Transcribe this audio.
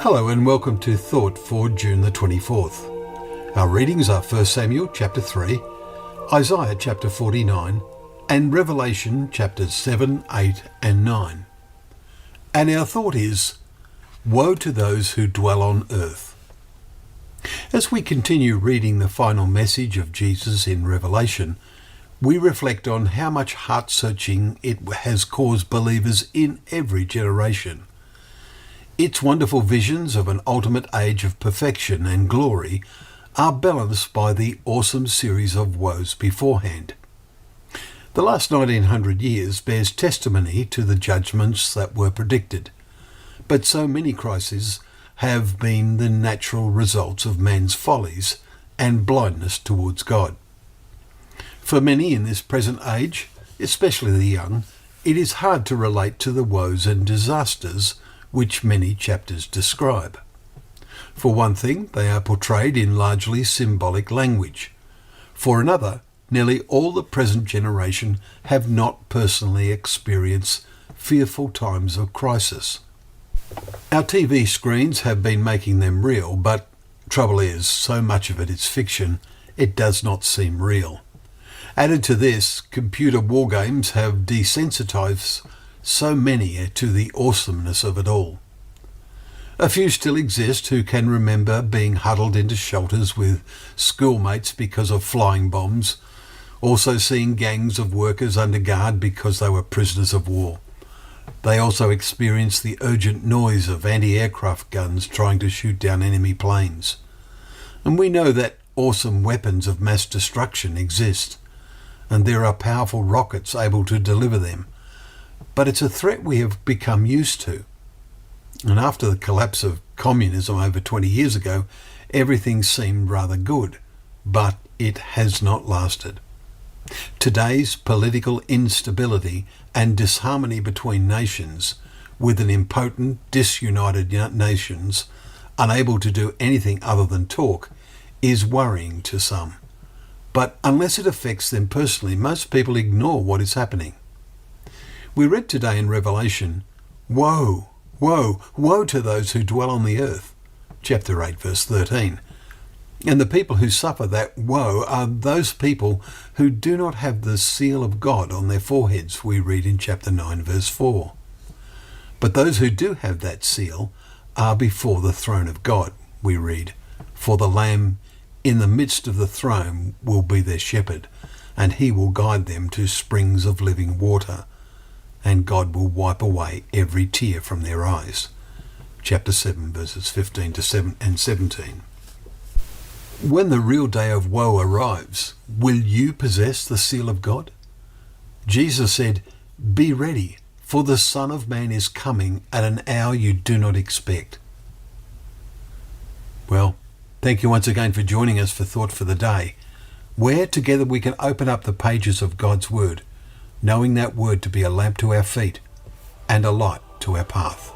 Hello and welcome to Thought for June the 24th. Our readings are 1 Samuel chapter 3, Isaiah chapter 49 and Revelation chapters 7, 8 and 9. And our thought is, woe to those who dwell on earth. As we continue reading the final message of Jesus in Revelation, we reflect on how much heart-searching it has caused believers in every generation. Its wonderful visions of an ultimate age of perfection and glory are balanced by the awesome series of woes beforehand. The last 1900 years bears testimony to the judgments that were predicted, but so many crises have been the natural results of man's follies and blindness towards God. For many in this present age, especially the young, it is hard to relate to the woes and disasters which many chapters describe. For one thing, they are portrayed in largely symbolic language. For another, nearly all the present generation have not personally experienced fearful times of crisis. Our TV screens have been making them real, but trouble is, so much of it is fiction, it does not seem real. Added to this, computer war games have desensitized so many to the awesomeness of it all. A few still exist who can remember being huddled into shelters with schoolmates because of flying bombs, also seeing gangs of workers under guard because they were prisoners of war. They also experienced the urgent noise of anti-aircraft guns trying to shoot down enemy planes. And we know that awesome weapons of mass destruction exist, and there are powerful rockets able to deliver them. But it's a threat we have become used to. And after the collapse of communism over 20 years ago, everything seemed rather good, but it has not lasted. Today's political instability and disharmony between nations, with an impotent, disunited nations, unable to do anything other than talk, is worrying to some. But unless it affects them personally, most people ignore what is happening. We read today in Revelation, woe, woe, woe to those who dwell on the earth, chapter 8, verse 13. And the people who suffer that woe are those people who do not have the seal of God on their foreheads, we read in chapter 9, verse 4. But those who do have that seal are before the throne of God, we read, for the Lamb in the midst of the throne will be their shepherd, and he will guide them to springs of living water, and God will wipe away every tear from their eyes. Chapter 7, verses 15 to 17. When the real day of woe arrives, will you possess the seal of God? Jesus said, "Be ready, for the Son of Man is coming at an hour you do not expect." Well, thank you once again for joining us for Thought for the Day, where together we can open up the pages of God's Word, knowing that Word to be a lamp to our feet and a light to our path.